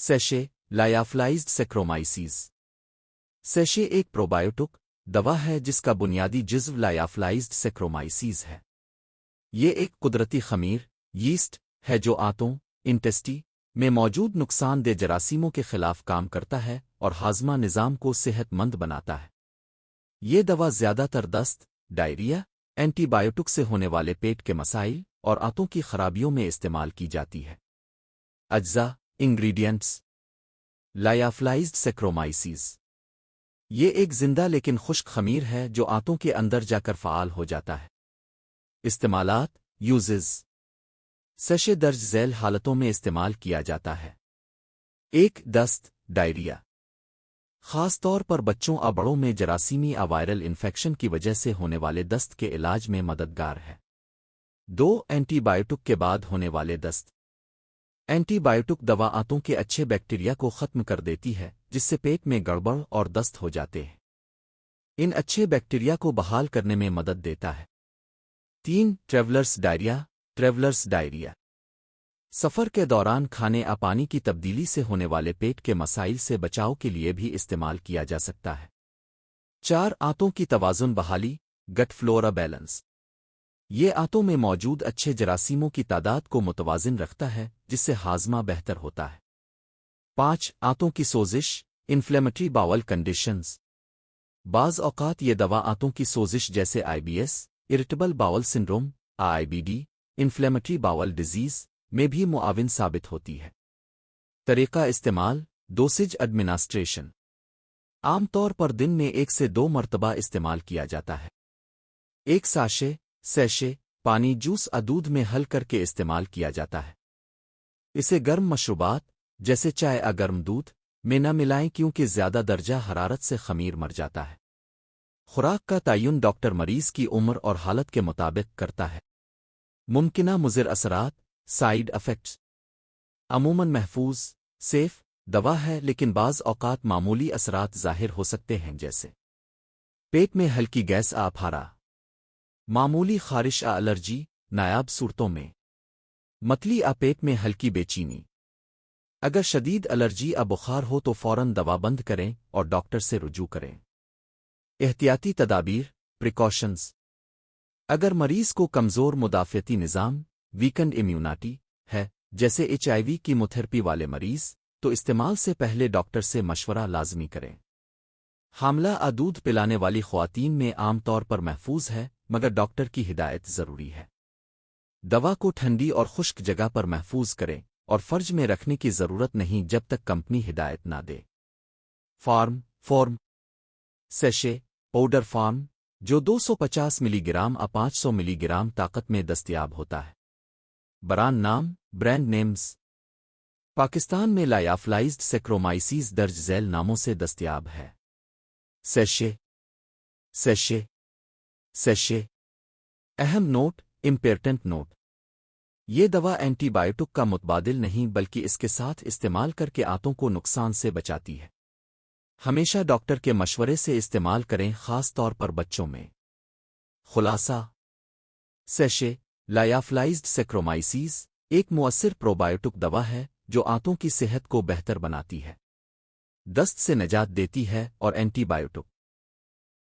Sachet लायाफ्लाइज्ड सेक्रोमाइसीज। Sachet एक probiotic दवा है जिसका बुनियादी जिज़्व लायाफ्लाइज्ड सेक्रोमाइसीज है। ये एक कुदरती खमीर यीस्ट है जो आंतों इंटेस्टी में मौजूद नुकसानदेह जरासीमों के खिलाफ काम करता है और हाजमा निज़ाम को सेहतमंद बनाता है। ये दवा ज़्यादातर दस्त, डायरिया, एंटीबायोटिक से होने वाले पेट के मसाइल और आंतों की खराबियों में इस्तेमाल की जाती है। अज्जा इंग्रीडियंट्स लायाफ्लाइज्ड सेक्रोमाइसीज। ये एक जिंदा लेकिन खुश्क खमीर है जो आंतों के अंदर जाकर फ़ाल हो जाता है। इस्तेमालात यूजेस। सेशे दर्ज झैल हालतों में इस्तेमाल किया जाता है। 1. दस्त डायरिया, ख़ास तौर पर बच्चों और बड़ों में जरासीमी या वायरल इन्फेक्शन की वजह से होने वाले दस्त के इलाज में मददगार है। 2. एंटीबायोटिक के बाद होने वाले दस्त। एंटीबायोटिक दवा आंतों के अच्छे बैक्टीरिया को ख़त्म कर देती है जिससे पेट में गड़बड़ और दस्त हो जाते हैं। इन अच्छे बैक्टीरिया को बहाल करने में मदद देता है। 3. Travellers diarrhoea. ट्रैवलर्स डायरिया सफ़र के दौरान खाने या पानी की तब्दीली से होने वाले पेट के मसाइल से बचाव के लिए भी इस्तेमाल किया जा सकता है। 4. आंतों की तवाज़ुन बहाली गट फ्लोरा बैलेंस। ये आंतों में मौजूद अच्छे जरासीमों की तादाद को मुतवाज़िन रखता है जिससे हाजमा बेहतर होता है। 5. आंतों की सोजिश इन्फ्लेमेटरी बावल कंडीशंस। बाज़ औक़ात ये दवा आंतों की सोजिश जैसे IBS, irritable bowel syndrome, IBD, inflammatory bowel disease में भी मुआविन साबित होती है। तरीक़ा इस्तेमाल डोसेज एडमिनिस्ट्रेशन। आम तौर पर दिन में 1 से 2 मरतबा इस्तेमाल किया जाता है। 1 सैशे पानी जूस या दूध में हल करके इस्तेमाल किया जाता है। इसे गर्म मशरूबात जैसे चाय या गर्म दूध में न मिलाएं क्योंकि ज़्यादा दर्जा हरारत से खमीर मर जाता है। खुराक का तयन डॉक्टर मरीज़ की उम्र और हालत के मुताबिक करता है। मुमकिना मुज़िर असरात साइड इफ़ेक्ट्स। अमूमन महफूज सेफ दवा है लेकिन बाज़ औक़ात मामूली असरात ज़ाहिर हो सकते हैं जैसे पेट में हल्की गैस आफारा, मामूली ख़ारिश या एलर्जी। नायाब सूरतों में मतली या पेट में हल्की बेचैनी। अगर शदीद एलर्जी या बुखार हो तो फ़ौरन दवा बंद करें और डॉक्टर से रुजू करें। एहतियाती तदाबीर प्रिकॉशंस। अगर मरीज़ को कमज़ोर मुदाफ़ियती निज़ाम वीकेंड इम्यूनिटी है जैसे HIV कीमोथेरेपी वाले मरीज़ तो इस्तेमाल से पहले डॉक्टर से मशवरा लाजमी करें। हामला या दूध पिलाने वाली ख़वातीन में आम तौर पर महफूज है मगर डॉक्टर की हिदायत ज़रूरी है। दवा को ठंडी और खुश्क जगह पर महफूज करें और फ़र्ज में रखने की ज़रूरत नहीं जब तक कंपनी हिदायत ना दे। फॉर्म सेशे पाउडर फॉर्म जो 250 मिलीग्राम या 500 मिलीग्राम ताकत में दस्तयाब होता है। Brand names. पाकिस्तान में लायाफ्लाइज्ड सेक्रोमाइसीज दर्ज झैल नामों से दस्तयाब है। सेशे। अहम नोट इम्पेरेंट नोट। ये दवा एंटीबायोटिक का मुतबादिल नहीं बल्कि इसके साथ इस्तेमाल करके आंतों को नुकसान से बचाती है। हमेशा डॉक्टर के मशवरे से इस्तेमाल करें ख़ास तौर पर बच्चों में। खुलासा सेशे लायाफ्लाइज्ड सेक्रोमाइसीज एक मुअस्सिर प्रोबायोटिक दवा है जो आंतों की सेहत को बेहतर बनाती है, दस्त से निजात देती है और एंटीबायोटिक